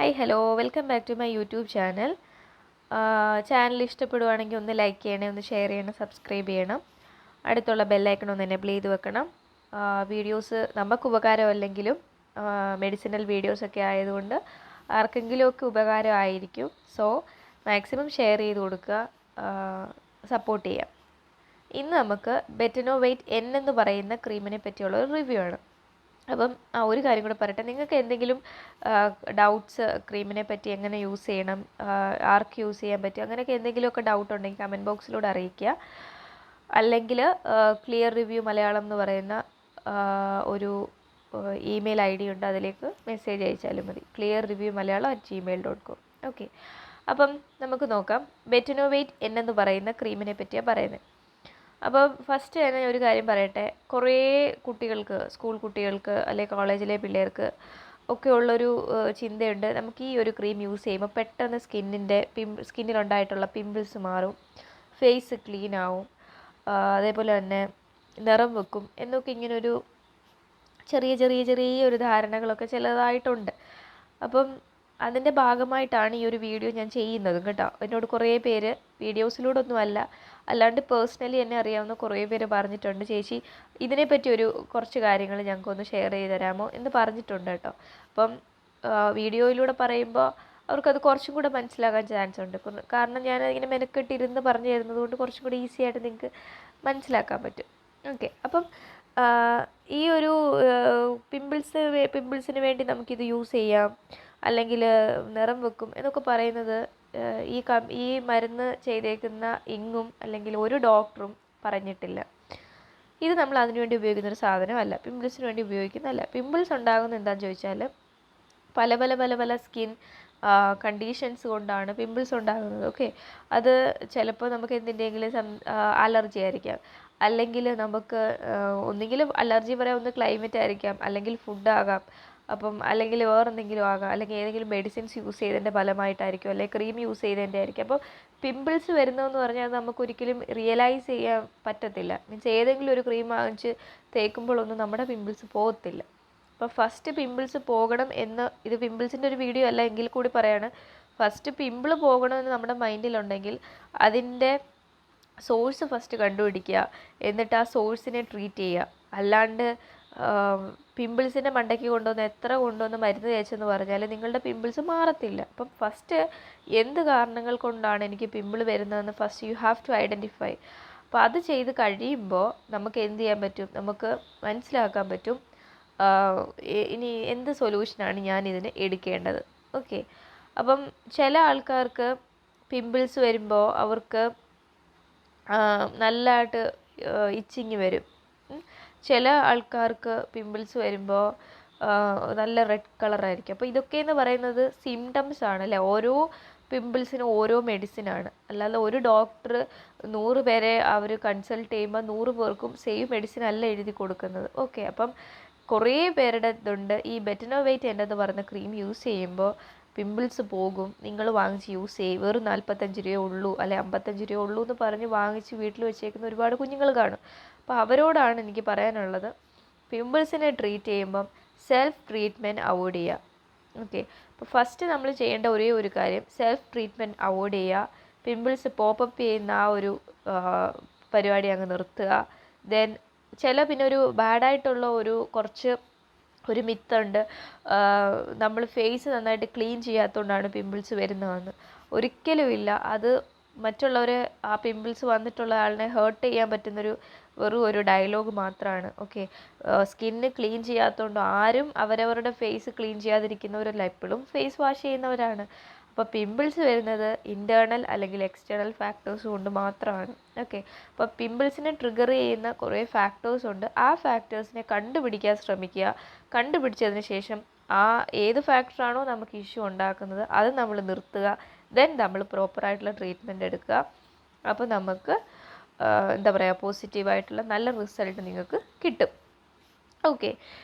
Hi hello welcome back to my YouTube channel. Channel ഇഷ്ടപ്പെടുവാണെങ്കിൽ ഒന്ന് like ചെയ്യണേ, ഒന്ന് ഷെയർ ചെയ്യണം, സബ്സ്ക്രൈബ് ചെയ്യണം. അടുത്തുള്ള ബെല്ലൈക്കൺ ഒന്ന് എനേബിൾ ചെയ്ത് വെക്കണം. വീഡിയോസ് നമുക്ക് ഉപകാരമല്ലെങ്കിലും മെഡിസിനൽ വീഡിയോസൊക്കെ ആയതുകൊണ്ട് ആർക്കെങ്കിലുമൊക്കെ ഉപകാരമായിരിക്കും. സോ മാക്സിമം ഷെയർ ചെയ്ത് കൊടുക്കുക, സപ്പോർട്ട് ചെയ്യാം. ഇന്ന് നമുക്ക് ബെറ്റനോവൈറ്റ് എൻ എന്ന് പറയുന്ന ക്രീമിനെ പറ്റിയുള്ള ഒരു റിവ്യൂ ആണ്. അപ്പം ഒരു കാര്യം കൂടെ പറയട്ടെ, നിങ്ങൾക്ക് എന്തെങ്കിലും ഡൗട്ട്സ് ക്രീമിനെ പറ്റി എങ്ങനെ യൂസ് ചെയ്യണം, ആർക്ക് യൂസ് ചെയ്യാൻ പറ്റും, അങ്ങനെയൊക്കെ എന്തെങ്കിലുമൊക്കെ ഡൗട്ട് ഉണ്ടെങ്കിൽ കമൻറ്റ് ബോക്സിലൂടെ അറിയിക്കുക. അല്ലെങ്കിൽ ക്ലിയർ റിവ്യൂ മലയാളം എന്ന് പറയുന്ന ഒരു ഇമെയിൽ ID ഉണ്ട്, അതിലേക്ക് മെസ്സേജ് അയച്ചാലും മതി. clearreviewmalayalam@gmail.com. ഓക്കെ, അപ്പം നമുക്ക് നോക്കാം. ബെറ്റനോവൈറ്റ് എൻ എന്ന് പറയുന്ന ക്രീമിനെ പറ്റിയാണ് പറയുന്നത്. അപ്പോൾ ഫസ്റ്റ് തന്നെ ഒരു കാര്യം പറയട്ടെ, കുറേ കുട്ടികൾക്ക്, സ്കൂൾ കുട്ടികൾക്ക് അല്ലെങ്കിൽ കോളേജിലെ പിള്ളേർക്ക് ഒക്കെ ഉള്ളൊരു ചിന്തയുണ്ട്, നമുക്ക് ഈ ഒരു ക്രീം യൂസ് ചെയ്യുമ്പോൾ പെട്ടെന്ന് സ്കിന്നിലുണ്ടായിട്ടുള്ള പിമ്പിൾസ് മാറും, ഫേസ് ക്ലീൻ ആവും, അതേപോലെ തന്നെ നിറം വെക്കും എന്നൊക്കെ ഇങ്ങനൊരു ചെറിയൊരു ധാരണകളൊക്കെ ചിലതായിട്ടുണ്ട്. അപ്പം അതിൻ്റെ ഭാഗമായിട്ടാണ് ഈ ഒരു വീഡിയോ ഞാൻ ചെയ്യുന്നത് കേട്ടോ. എന്നോട് കുറേ പേര് വീഡിയോസിലൂടെ ഒന്നുമല്ല, അല്ലാണ്ട് പേഴ്സണലി എന്നെ അറിയാവുന്ന കുറേ പേര് പറഞ്ഞിട്ടുണ്ട്, ചേച്ചി ഇതിനെപ്പറ്റി കുറച്ച് കാര്യങ്ങൾ ഞങ്ങൾക്കൊന്ന് ഷെയർ ചെയ്ത് തരാമോ എന്ന് പറഞ്ഞിട്ടുണ്ട് കേട്ടോ. അപ്പം വീഡിയോയിലൂടെ പറയുമ്പോൾ അവർക്കത് കുറച്ചും കൂടെ മനസ്സിലാകാൻ ചാൻസ് ഉണ്ട്. കാരണം ഞാൻ ഇങ്ങനെ മെനക്കെട്ടിരുന്ന് പറഞ്ഞു തരുന്നത് കൊണ്ട് കുറച്ചും കൂടി ഈസി ആയിട്ട് നിങ്ങൾക്ക് മനസ്സിലാക്കാൻ പറ്റും. ഓക്കെ, അപ്പം ഈ ഒരു പിമ്പിൾസിന് വേണ്ടി നമുക്കിത് യൂസ് ചെയ്യാം, അല്ലെങ്കിൽ നിറം വെക്കും എന്നൊക്കെ പറയുന്നത് ഈ മരുന്ന് ചെയ്തേക്കുന്ന ഇങ്ങും അല്ലെങ്കിൽ ഒരു ഡോക്ടറും പറഞ്ഞിട്ടില്ല. ഇത് നമ്മൾ അതിനുവേണ്ടി ഉപയോഗിക്കുന്നൊരു സാധനമല്ല, പിമ്പിൾസിന് വേണ്ടി ഉപയോഗിക്കുന്നതല്ല. പിമ്പിൾസ് ഉണ്ടാകുന്നത് എന്താണെന്ന് ചോദിച്ചാൽ പല സ്കിൻ കണ്ടീഷൻസ് കൊണ്ടാണ് പിമ്പിൾസ് ഉണ്ടാകുന്നത്. ഓക്കെ, അത് ചിലപ്പോൾ നമുക്ക് എന്തിൻ്റെയെങ്കിലും അലർജി ആയിരിക്കാം, അല്ലെങ്കിൽ നമുക്ക് ഒന്നുകിലും അലർജി പറയാം, ഒന്ന് ക്ലൈമറ്റ് ആയിരിക്കാം, അല്ലെങ്കിൽ ഫുഡാകാം, അപ്പം അല്ലെങ്കിൽ വേറെന്തെങ്കിലും ആകാം, അല്ലെങ്കിൽ ഏതെങ്കിലും മെഡിസിൻസ് യൂസ് ചെയ്തതിൻ്റെ ഫലമായിട്ടായിരിക്കും, അല്ലെങ്കിൽ ക്രീം യൂസ് ചെയ്തതിൻ്റെ ആയിരിക്കും. അപ്പോൾ പിമ്പിൾസ് വരുന്നതെന്ന് പറഞ്ഞാൽ നമുക്കൊരിക്കലും റിയലൈസ് ചെയ്യാൻ പറ്റത്തില്ല. മീൻസ് ഏതെങ്കിലും ഒരു ക്രീം വാങ്ങിച്ച് തേക്കുമ്പോഴൊന്നും നമ്മുടെ പിമ്പിൾസ് പോകത്തില്ല. അപ്പോൾ ഫസ്റ്റ് പിമ്പിൾസ് പോകണം എന്ന്, ഇത് പിമ്പിൾസിൻ്റെ ഒരു വീഡിയോ അല്ല എങ്കിൽ കൂടി പറയാണ്, ഫസ്റ്റ് പിമ്പിൾ പോകണമെന്ന് നമ്മുടെ മൈൻഡിലുണ്ടെങ്കിൽ അതിൻ്റെ സോഴ്സ് ഫസ്റ്റ് കണ്ടുപിടിക്കുക, എന്നിട്ട് ആ സോഴ്സിനെ ട്രീറ്റ് ചെയ്യുക. അല്ലാണ്ട് പിമ്പിൾസിൻ്റെ മണ്ടയ്ക്ക് എത്ര കൊണ്ടുവന്ന് മരുന്ന് തേച്ചെന്ന് പറഞ്ഞാൽ നിങ്ങളുടെ പിമ്പിൾസ് മാറത്തില്ല. അപ്പം ഫസ്റ്റ് എന്ത് കാരണങ്ങൾ കൊണ്ടാണ് എനിക്ക് പിമ്പിൾ വരുന്നതെന്ന് first you have to identify. അപ്പോൾ അത് ചെയ്ത് കഴിയുമ്പോൾ നമുക്ക് എന്ത് ചെയ്യാൻ പറ്റും, നമുക്ക് മനസ്സിലാക്കാൻ പറ്റും ഇനി എന്ത് സൊല്യൂഷനാണ് ഞാൻ ഇതിന് എടുക്കേണ്ടത്. ഓക്കെ, അപ്പം ചില ആൾക്കാർക്ക് പിമ്പിൾസ് വരുമ്പോൾ അവർക്ക് നല്ലതായിട്ട് ഇച്ചിങ് വരും. ചില ആൾക്കാർക്ക് പിമ്പിൾസ് വരുമ്പോൾ നല്ല റെഡ് കളറായിരിക്കും. അപ്പോൾ ഇതൊക്കെയെന്ന് പറയുന്നത് സിംറ്റംസ് ആണ് അല്ലേ. ഓരോ പിമ്പിൾസിനും ഓരോ മെഡിസിനാണ്, അല്ലാതെ ഒരു ഡോക്ടർ 100 പേരെ അവർ കൺസൾട്ട് ചെയ്യുമ്പോൾ 100 പേർക്കും സെയിം മെഡിസിൻ അല്ല എഴുതി കൊടുക്കുന്നത്. ഓക്കെ, അപ്പം കുറേ പേരുടെ ഇതുണ്ട്. ഈ ബെറ്റനോവൈറ്റ് എന്ന് പറയുന്ന ക്രീം യൂസ് ചെയ്യുമ്പോൾ പിമ്പിൾസ് പോകും, നിങ്ങൾ വാങ്ങിച്ച് യൂസ് ചെയ്യും, വെറും 45 രൂപയേ ഉള്ളൂ അല്ലെ 55 രൂപയേ ഉള്ളൂ എന്ന് പറഞ്ഞ് വാങ്ങിച്ച് വീട്ടിൽ വെച്ചേക്കുന്ന ഒരുപാട് കുഞ്ഞുങ്ങൾ കാണും. അപ്പോൾ അവരോടാണ് എനിക്ക് പറയാനുള്ളത്, പിമ്പിൾസിനെ ട്രീറ്റ് ചെയ്യുമ്പം സെൽഫ് ട്രീറ്റ്മെൻറ്റ് അവോയ്ഡ് ചെയ്യുക. ഓക്കെ, അപ്പോൾ ഫസ്റ്റ് നമ്മൾ ചെയ്യേണ്ട ഒരേ ഒരു കാര്യം സെൽഫ് ട്രീറ്റ്മെൻറ്റ് അവോയ്ഡ് ചെയ്യുക. പിമ്പിൾസ് പോപ്പപ്പ് ചെയ്യുന്ന ആ ഒരു പരിപാടി അങ്ങ് നിർത്തുക. ദെൻ പിന്നെ ഒരു ബാഡായിട്ടുള്ള ഒരു മിത്തുണ്ട്, നമ്മൾ ഫേസ് നന്നായിട്ട് ക്ലീൻ ചെയ്യാത്തതുകൊണ്ടാണ് പിമ്പിൾസ് വരുന്നതെന്ന്. ഒരിക്കലുമില്ല. അത് മറ്റുള്ളവരെ, ആ പിമ്പിൾസ് വന്നിട്ടുള്ള ആളിനെ ഹേർട്ട് ചെയ്യാൻ പറ്റുന്നൊരു വെറും ഒരു ഡയലോഗ് മാത്രമാണ്. ഓക്കെ, സ്കിന്ന് ക്ലീൻ ചെയ്യാത്തതുകൊണ്ട് ആരും അവരവരുടെ ഫേസ് ക്ലീൻ ചെയ്യാതിരിക്കുന്നവരല്ല, എപ്പോഴും ഫേസ് വാഷ് ചെയ്യുന്നവരാണ്. അപ്പോൾ പിമ്പിൾസ് വരുന്നത് ഇൻറ്റേർണൽ അല്ലെങ്കിൽ എക്സ്റ്റേണൽ ഫാക്ടേഴ്സ് കൊണ്ട് മാത്രമാണ്. ഓക്കെ, അപ്പോൾ പിമ്പിൾസിനെ ട്രിഗർ ചെയ്യുന്ന കുറേ ഫാക്ടേഴ്സ് ഉണ്ട്. ആ ഫാക്ടേഴ്സിനെ കണ്ടുപിടിക്കാൻ ശ്രമിക്കുക. കണ്ടുപിടിച്ചതിന് ശേഷം ഏത് ഫാക്ടറാണോ നമുക്ക് ഇഷ്യൂ ഉണ്ടാക്കുന്നത് അത് നമ്മൾ നിർത്തുക. ദെൻ നമ്മൾ പ്രോപ്പറായിട്ടുള്ള ട്രീറ്റ്മെൻറ്റ് എടുക്കുക. അപ്പോൾ നമുക്ക് എന്താ പറയുക, പോസിറ്റീവായിട്ടുള്ള നല്ല റിസൾട്ട് നിങ്ങൾക്ക് കിട്ടും. ഓക്കെ,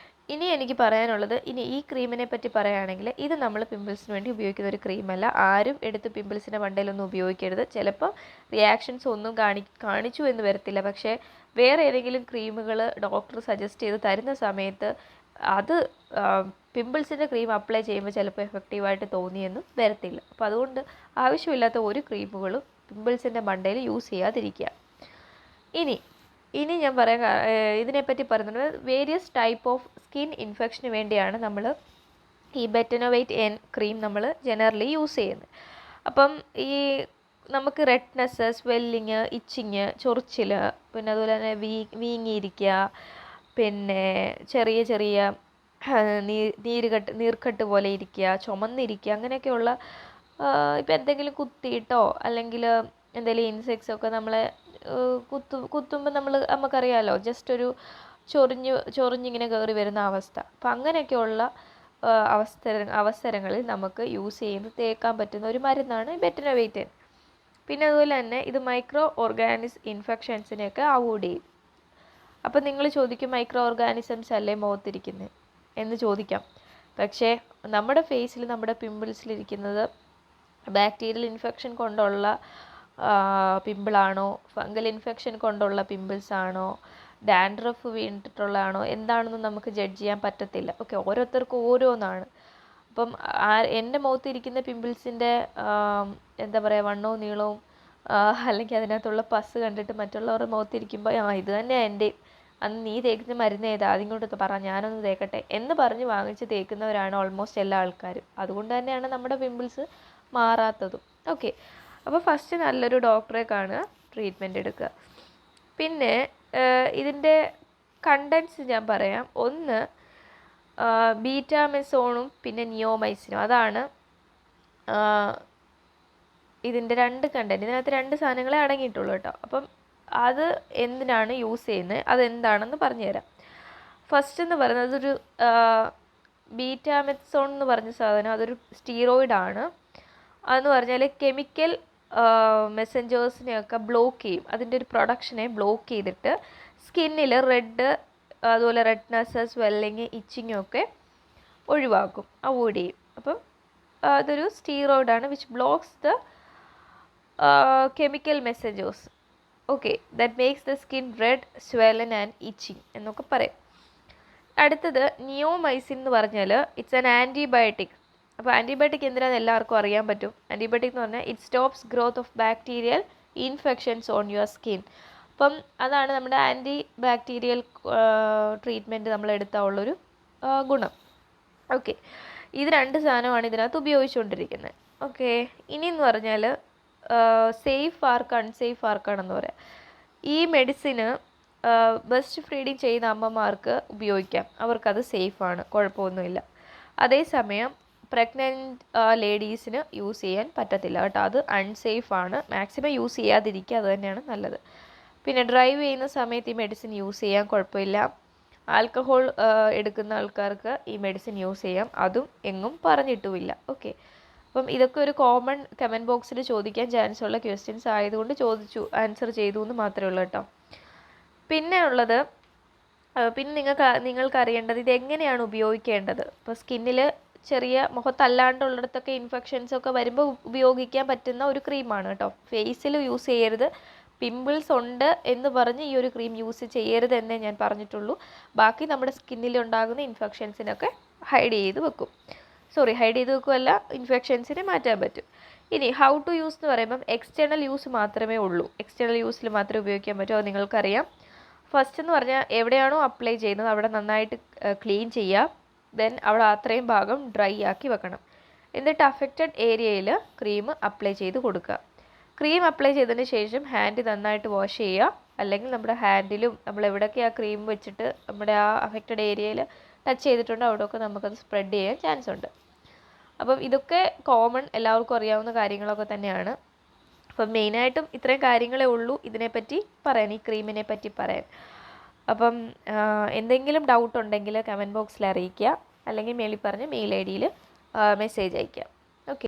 ഇനി എനിക്ക് പറയാനുള്ളത്, ഇനി ഈ ക്രീമിനെ പറ്റി പറയുകയാണെങ്കിൽ ഇത് നമ്മൾ പിമ്പിൾസിന് വേണ്ടി ഉപയോഗിക്കുന്ന ഒരു ക്രീമല്ല. ആരും എടുത്ത് പിമ്പിൾസിൻ്റെ മണ്ടയിലൊന്നും ഉപയോഗിക്കരുത്. ചിലപ്പോൾ റിയാക്ഷൻസ് ഒന്നും കാണിച്ചു എന്ന് വരത്തില്ല, പക്ഷേ വേറെ ഏതെങ്കിലും ക്രീമുകൾ ഡോക്ടർ സജസ്റ്റ് ചെയ്ത് തരുന്ന സമയത്ത് അത് പിമ്പിൾസിൻ്റെ ക്രീം അപ്ലൈ ചെയ്യുമ്പോൾ ചിലപ്പോൾ എഫക്റ്റീവായിട്ട് തോന്നിയെന്നും വരത്തില്ല. അപ്പോൾ അതുകൊണ്ട് ആവശ്യമില്ലാത്ത ഒരു ക്രീമുകളും പിമ്പിൾസിൻ്റെ മണ്ടയിൽ യൂസ് ചെയ്യാതിരിക്കുക. ഇനി ഞാൻ പറയാൻ ഇതിനെപ്പറ്റി പറയുന്നത് വേരിയസ് ടൈപ്പ് ഓഫ് സ്കിൻ ഇൻഫെക്ഷന് വേണ്ടിയാണ് നമ്മൾ ഈ ബെറ്റനോവൈറ്റ് എൻ ക്രീം നമ്മൾ ജനറലി യൂസ് ചെയ്യുന്നത്. അപ്പം ഈ നമുക്ക് റെഡ്നെസ്, സ്വെല്ലിങ്, ഇച്ചിങ്, ചൊറിച്ചിൽ, പിന്നെ അതുപോലെ തന്നെ വീങ്ങിയിരിക്കുക, പിന്നെ ചെറിയ ചെറിയ നീർക്കെട്ട് പോലെ ഇരിക്കുക, ചുമന്നിരിക്കുക, അങ്ങനെയൊക്കെയുള്ള ഇപ്പം എന്തെങ്കിലും കുത്തിയിട്ടോ അല്ലെങ്കിൽ എന്തെങ്കിലും ഇൻസെക്ട്സ് ഒക്കെ നമ്മളെ കുത്തുമ്പോൾ നമുക്കറിയാമല്ലോ, ജസ്റ്റ് ഒരു ചൊറിഞ്ഞിങ്ങനെ കയറി വരുന്ന അവസ്ഥ. അപ്പം അങ്ങനെയൊക്കെയുള്ള അവസരങ്ങളിൽ നമുക്ക് യൂസ് ചെയ്യുന്ന തേക്കാൻ പറ്റുന്ന ഒരു മരുന്നാണ് ബെറ്റനോവൈറ്റ് എൻ. പിന്നെ അതുപോലെ തന്നെ ഇത് മൈക്രോ ഓർഗാനിസം ഇൻഫെക്ഷൻസിനെയൊക്കെ അവോയ്ഡ് ചെയ്യും. അപ്പം നിങ്ങൾ ചോദിക്കും, മൈക്രോ ഓർഗാനിസംസ് അല്ലേ മുഖത്തിരിക്കുന്നത് എന്ന് ചോദിക്കാം. പക്ഷേ നമ്മുടെ ഫേസിൽ, നമ്മുടെ പിമ്പിൾസിലിരിക്കുന്നത് ബാക്ടീരിയൽ ഇൻഫെക്ഷൻ കൊണ്ടുള്ള പിമ്പിളാണോ, ഫംഗൽ ഇൻഫെക്ഷൻ കൊണ്ടുള്ള പിമ്പിൾസ് ആണോ, ഡാൻഡ്രഫ് വീണിട്ടുള്ളതാണോ, എന്താണെന്ന് നമുക്ക് ജഡ്ജ് ചെയ്യാൻ പറ്റത്തില്ല. ഓക്കെ, ഓരോരുത്തർക്കും ഓരോന്നാണ്. അപ്പം എൻ്റെ മുഖത്തിരിക്കുന്ന പിമ്പിൾസിൻ്റെ എന്താ പറയുക, വണ്ണവും നീളവും അല്ലെങ്കിൽ അതിനകത്തുള്ള പസ് കണ്ടിട്ട് മറ്റുള്ളവരുടെ മുഖത്തിരിക്കുമ്പോൾ ഇത് തന്നെയാണ് എൻ്റെ, അന്ന് നീ തേക്കുന്ന മരുന്ന് ഏതാ, അതിങ്ങോട്ട് പറ, ഞാനൊന്ന് തേക്കട്ടെ എന്ന് പറഞ്ഞ് വാങ്ങിച്ച് തേക്കുന്നവരാണ് ഓൾമോസ്റ്റ് എല്ലാ ആൾക്കാരും. അതുകൊണ്ട് തന്നെയാണ് നമ്മുടെ പിമ്പിൾസ് മാറാത്തതും. ഓക്കെ, അപ്പോൾ ഫസ്റ്റ് നല്ലൊരു ഡോക്ടറെ കാണുക, ട്രീറ്റ്മെൻറ്റ് എടുക്കുക. പിന്നെ ഇതിൻ്റെ കണ്ടൻസ് ഞാൻ പറയാം. ഒന്ന് ബീറ്റാമെസോണും പിന്നെ നിയോമൈസിനും, അതാണ് ഇതിൻ്റെ 2 കണ്ടൻറ്റ്. ഇതിനകത്ത് 2 സാധനങ്ങളെ അടങ്ങിയിട്ടുള്ളൂ കേട്ടോ. അപ്പം അത് എന്തിനാണ് യൂസ് ചെയ്യുന്നത്, അതെന്താണെന്ന് പറഞ്ഞുതരാം. ഫസ്റ്റ് എന്ന് പറയുന്നത് അതൊരു ബീറ്റാമെസോൺ എന്ന് പറഞ്ഞ സാധനം, അതൊരു സ്റ്റീറോയിഡാണ്. അതെന്ന് പറഞ്ഞാൽ കെമിക്കൽ മെസ്സഞ്ചേഴ്സിനെയൊക്കെ ബ്ലോക്ക് ചെയ്യും, അതിൻ്റെ ഒരു പ്രൊഡക്ഷനെ ബ്ലോക്ക് ചെയ്തിട്ട് സ്കിന്നിൽ റെഡ്, അതുപോലെ റെഡ്നെസ്, സ്വെല്ലിങ്, ഇച്ചിങ്ങും ഒക്കെ ഒഴിവാക്കും, അവോയ്ഡ് ചെയ്യും. അപ്പം അതൊരു സ്റ്റീറോയിഡാണ് which blocks the chemical messengers. Okay, that makes the skin red, swollen and itching എന്നൊക്കെ പറയും. അടുത്തത് നിയോമൈസിൻ എന്ന് പറഞ്ഞാൽ ഇറ്റ്സ് ആൻ ആൻറ്റിബയോട്ടിക്. അപ്പോൾ ആൻറ്റിബയോട്ടിക് എന്തിനാണെന്ന് എല്ലാവർക്കും അറിയാൻ പറ്റും. ആൻറ്റിബയോട്ടിക് എന്ന് പറഞ്ഞാൽ it stops growth of bacterial infections on your skin. അപ്പം അതാണ് നമ്മുടെ ആൻറ്റി ബാക്ടീരിയൽ ട്രീറ്റ്മെൻറ്റ് നമ്മൾ എടുത്താൽ ഉള്ളൊരു ഗുണം. ഓക്കെ, ഇത് 2 സാധനമാണ് ഇതിനകത്ത് ഉപയോഗിച്ചുകൊണ്ടിരിക്കുന്നത്. ഓക്കെ, ഇനിയെന്ന് പറഞ്ഞാൽ സേഫ് ആർക്ക് അൺസേഫ് ആർക്കാണെന്ന് പറയാം. ഈ മെഡിസിന് ബ്രസ്റ്റ് ഫീഡിങ് ചെയ്യുന്ന അമ്മമാർക്ക് ഉപയോഗിക്കാം, അവർക്കത് സേഫാണ്, കുഴപ്പമൊന്നുമില്ല. അതേസമയം പ്രഗ്നൻറ്റ് ലേഡീസിന് യൂസ് ചെയ്യാൻ പറ്റത്തില്ല കേട്ടോ, അത് അൺസേഫാണ്. മാക്സിമം യൂസ് ചെയ്യാതിരിക്കുക, അത് തന്നെയാണ് നല്ലത്. പിന്നെ ഡ്രൈവ് ചെയ്യുന്ന സമയത്ത് ഈ മെഡിസിൻ യൂസ് ചെയ്യാൻ കുഴപ്പമില്ല. ആൽക്കഹോൾ എടുക്കുന്ന ആൾക്കാർക്ക് ഈ മെഡിസിൻ യൂസ് ചെയ്യാം, അതും എങ്ങും പറഞ്ഞിട്ടുമില്ല. ഓക്കെ, അപ്പം ഇതൊക്കെ ഒരു കോമൺ കമൻറ്റ് ബോക്സിൽ ചോദിക്കാൻ ചാൻസ് ഉള്ള ക്വസ്റ്റ്യൻസ് ആയതുകൊണ്ട് ചോദിച്ചു, ആൻസർ ചെയ്തു എന്ന് മാത്രമേ ഉള്ളൂ കേട്ടോ. പിന്നെ ഉള്ളത്, പിന്നെ നിങ്ങൾക്ക് അറിയേണ്ടത് ഇതെങ്ങനെയാണ് ഉപയോഗിക്കേണ്ടത്. ഇപ്പോൾ സ്കിന്നിൽ ചെറിയ മുഖത്തല്ലാണ്ടുള്ളിടത്തൊക്കെ ഇൻഫെക്ഷൻസൊക്കെ വരുമ്പോൾ ഉപയോഗിക്കാൻ പറ്റുന്ന ഒരു ക്രീമാണ് കേട്ടോ. ഫേസിൽ യൂസ് ചെയ്യരുത്, പിമ്പിൾസ് ഉണ്ട് എന്ന് പറഞ്ഞ് ഈ ഒരു ക്രീം യൂസ് ചെയ്യരുത് എന്നേ ഞാൻ പറഞ്ഞിട്ടുള്ളൂ. ബാക്കി നമ്മുടെ സ്കിന്നിൽ ഉണ്ടാകുന്ന ഇൻഫെക്ഷൻസിനൊക്കെ ഹൈഡ് ചെയ്ത് വെക്കുമല്ല, ഇൻഫെക്ഷൻസിനെ മാറ്റാൻ പറ്റും. ഇനി ഹൗ ടു യൂസ് എന്ന് പറയുമ്പം എക്സ്റ്റേണൽ യൂസ് മാത്രമേ ഉള്ളൂ, എക്സ്റ്റേണൽ യൂസിൽ മാത്രമേ ഉപയോഗിക്കാൻ പറ്റൂ, അത് നിങ്ങൾക്കറിയാം. ഫസ്റ്റ് എന്ന് പറഞ്ഞാൽ എവിടെയാണോ അപ്ലൈ ചെയ്യുന്നത് അവിടെ നന്നായിട്ട് ക്ലീൻ ചെയ്യുക. ദെൻ അവിടെ അത്രയും ഭാഗം ഡ്രൈ ആക്കി വെക്കണം. എന്നിട്ട് അഫക്റ്റഡ് ഏരിയയിൽ ക്രീം അപ്ലൈ ചെയ്ത് കൊടുക്കുക. ക്രീം അപ്ലൈ ചെയ്തതിന് ശേഷം ഹാൻഡ് നന്നായിട്ട് വാഷ് ചെയ്യുക, അല്ലെങ്കിൽ നമ്മുടെ ഹാൻഡിലും നമ്മൾ എവിടെയൊക്കെ ആ ക്രീം വെച്ചിട്ട് നമ്മുടെ ആ അഫക്റ്റഡ് ഏരിയയിൽ ടച്ച് ചെയ്തിട്ടുണ്ടോ അവിടെയൊക്കെ നമുക്കത് സ്പ്രെഡ് ചെയ്യാൻ ചാൻസ് ഉണ്ട്. അപ്പം ഇതൊക്കെ കോമൺ, എല്ലാവർക്കും അറിയാവുന്ന കാര്യങ്ങളൊക്കെ തന്നെയാണ്. അപ്പം മെയിനായിട്ടും ഇത്രയും കാര്യങ്ങളേ ഉള്ളൂ ഇതിനെപ്പറ്റി പറയാൻ, ഈ ക്രീമിനെ പറ്റി പറയാൻ. അപ്പം എന്തെങ്കിലും ഡൗട്ട് ഉണ്ടെങ്കിൽ കമൻറ്റ് ബോക്സിൽ അറിയിക്കുക, അല്ലെങ്കിൽ മേളിൽ പറഞ്ഞ് മെയിൽ ID യിൽ മെസ്സേജ് അയയ്ക്കുക.